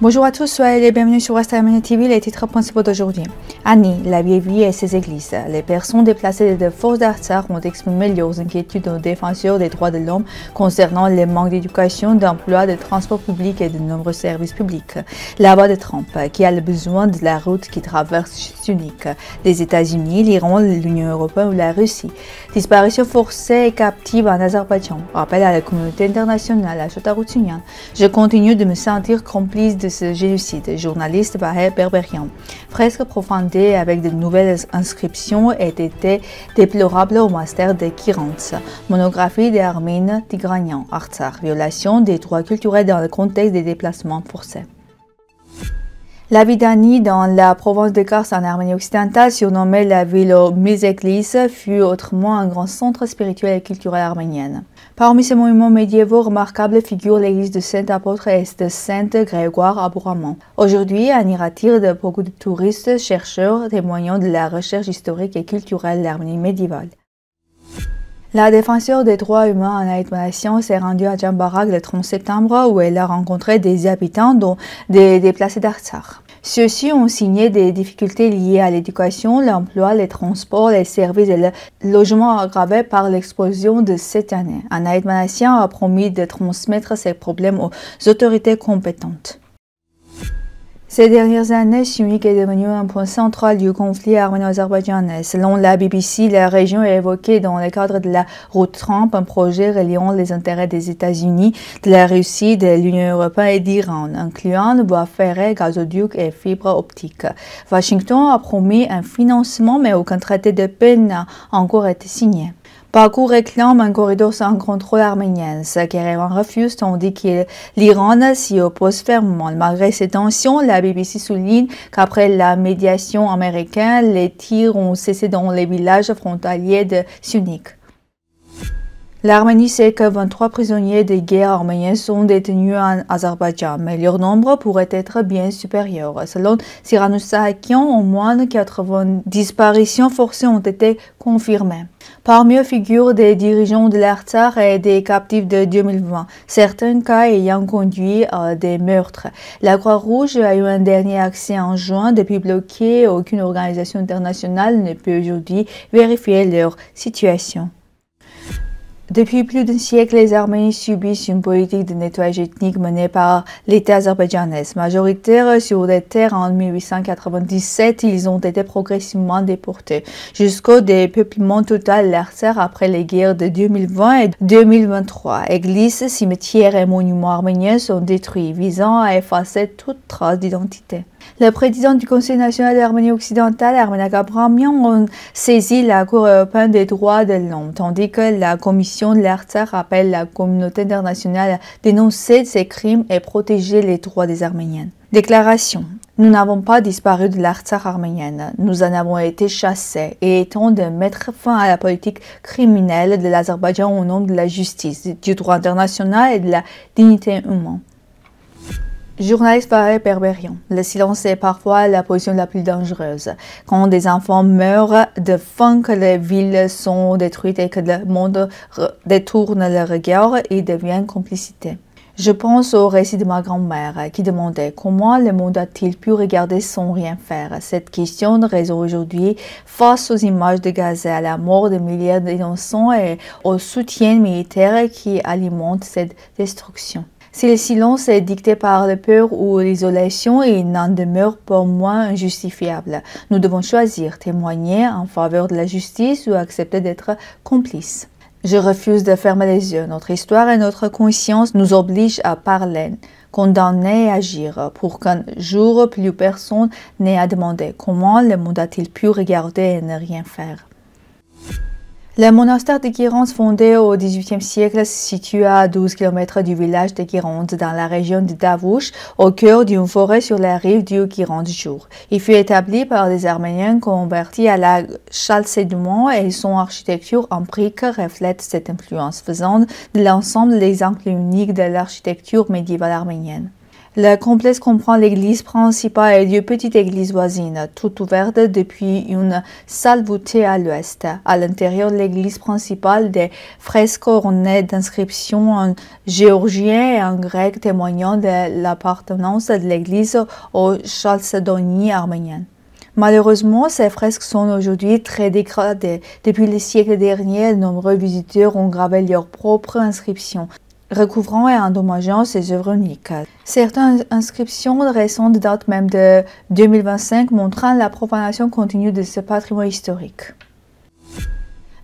Bonjour à tous, soyez les bienvenus sur West Armenia TV, les titres principaux d'aujourd'hui. Annie, la vieille vie et ses églises. Les personnes déplacées de forces d'Artsakh ont exprimé leurs inquiétudes aux défenseurs des droits de l'homme concernant le manque d'éducation, d'emploi, de transport public et de nombreux services publics. La voix de Trump, qui a le besoin de la route qui traverse Syunik, les États-Unis, l'Iran, l'Union européenne ou la Russie. Disparition forcée et captive en Azerbaïdjan. Rappel à la communauté internationale à Chota-Routunian. Je continue de me sentir complice de ce génocide. Journaliste Bahir Berberian. Fresque profondée avec de nouvelles inscriptions et été déplorable au master de Kirans. Monographie d'Armin Tigranian. Artsakh. Violation des droits culturels dans le contexte des déplacements forcés. La ville d'Ani, dans la province de Kars en Arménie occidentale, surnommée la ville aux 1000 églises, fut autrement un grand centre spirituel et culturel arménien. Parmi ces monuments médiévaux remarquables figure l'église de Saint-Apôtre et de Saint-Grégoire à Bourramon. Aujourd'hui, Ani attire de beaucoup de touristes, chercheurs, témoignant de la recherche historique et culturelle de l'Arménie médiévale. La défenseur des droits humains en Haït-Manasyan s'est rendue à Djambarak le 30 septembre où elle a rencontré des habitants dont des déplacés d'Artsakh. Ceux-ci ont signé des difficultés liées à l'éducation, l'emploi, les transports, les services et le logement aggravés par l'explosion de cette année. En Haït-Manasyan a promis de transmettre ces problèmes aux autorités compétentes. Ces dernières années, Syunik est devenu un point central du conflit arméno-azerbaïdjanais. Selon la BBC, la région est évoquée dans le cadre de la route Trump, un projet reliant les intérêts des États-Unis, de la Russie, de l'Union européenne et d'Iran, incluant voies ferrées, gazoducs et fibres optiques. Washington a promis un financement, mais aucun traité de paix n'a encore été signé. Bakou réclame un corridor sans contrôle arménien. Kérévan refuse tandis que l'Iran s'y oppose fermement. Malgré ces tensions, la BBC souligne qu'après la médiation américaine, les tirs ont cessé dans les villages frontaliers de Syunik. L'Arménie sait que 23 prisonniers de guerre arméniens sont détenus en Azerbaïdjan, mais leur nombre pourrait être bien supérieur. Selon Cyrano Sahakian, au moins 80 disparitions forcées ont été confirmées. Parmi eux figurent des dirigeants de l'Artsakh et des captifs de 2020, certains cas ayant conduit à des meurtres. La Croix-Rouge a eu un dernier accès en juin. Depuis bloqué, aucune organisation internationale ne peut aujourd'hui vérifier leur situation. Depuis plus d'un siècle, les Arméniens subissent une politique de nettoyage ethnique menée par l'État azerbaïdjanais. Majoritaires sur des terres en 1897, ils ont été progressivement déportés, jusqu'au dépeuplement total de l'Artsakh après les guerres de 2020 et 2023. Églises, cimetières et monuments arméniens sont détruits, visant à effacer toute trace d'identité. Le président du Conseil national de l'Arménie occidentale, Ermenegildo Abramian, a saisi la Cour européenne des droits de l'homme, tandis que la Commission de l'Artsakh appelle la communauté internationale à dénoncer ces crimes et protéger les droits des Arméniens. Déclaration. Nous n'avons pas disparu de l'Artsakh arménienne. Nous en avons été chassés et étant de mettre fin à la politique criminelle de l'Azerbaïdjan au nom de la justice, du droit international et de la dignité humaine. Journaliste Bahir Berberian. Le silence est parfois la position la plus dangereuse. Quand des enfants meurent de faim, que les villes sont détruites et que le monde détourne le regard, il devient complicité. Je pense au récit de ma grand-mère qui demandait comment le monde a-t-il pu regarder sans rien faire. Cette question résonne aujourd'hui face aux images de Gaza, à la mort de milliers d'innocents et au soutien militaire qui alimente cette destruction. Si le silence est dicté par la peur ou l'isolation, il n'en demeure pas moins injustifiable. Nous devons choisir, témoigner en faveur de la justice ou accepter d'être complices. Je refuse de fermer les yeux. Notre histoire et notre conscience nous obligent à parler, condamner et agir pour qu'un jour plus personne n'ait à demander comment le monde a-t-il pu regarder et ne rien faire. Le monastère de Kirans, fondé au XVIIIe siècle, se situe à 12 km du village de Kirans, dans la région de Davouch, au cœur d'une forêt sur la rive du Kiranjour. Il fut établi par des Arméniens convertis à la chalcédonie et son architecture empirique reflète cette influence, faisant de l'ensemble l'exemple unique de l'architecture médiévale arménienne. Le complexe comprend l'église principale et deux petites églises voisines, toutes ouvertes depuis une salle voûtée à l'ouest. À l'intérieur de l'église principale, des fresques ornées d'inscriptions en géorgien et en grec témoignant de l'appartenance de l'église aux Chalcédonies arméniennes. Malheureusement, ces fresques sont aujourd'hui très dégradées. Depuis le siècle dernier, de nombreux visiteurs ont gravé leurs propres inscriptions, recouvrant et endommageant ces œuvres uniques. Certaines inscriptions récentes datent même de 2025, montrant la profanation continue de ce patrimoine historique.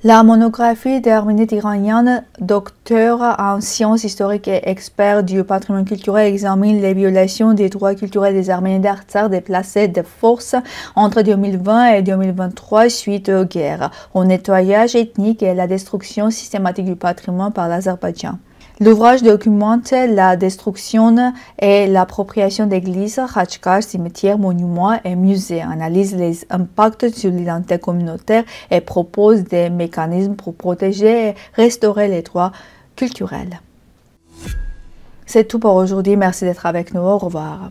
La monographie d'Herménide Iranian, docteur en sciences historiques et expert du patrimoine culturel, examine les violations des droits culturels des Arméniens d'Artsakh déplacés de force entre 2020 et 2023 suite aux guerres, au nettoyage ethnique et la destruction systématique du patrimoine par l'Azerbaïdjan. L'ouvrage documente la destruction et l'appropriation d'églises, khachkars, cimetières, monuments et musées, analyse les impacts sur l'identité communautaire et propose des mécanismes pour protéger et restaurer les droits culturels. C'est tout pour aujourd'hui. Merci d'être avec nous. Au revoir.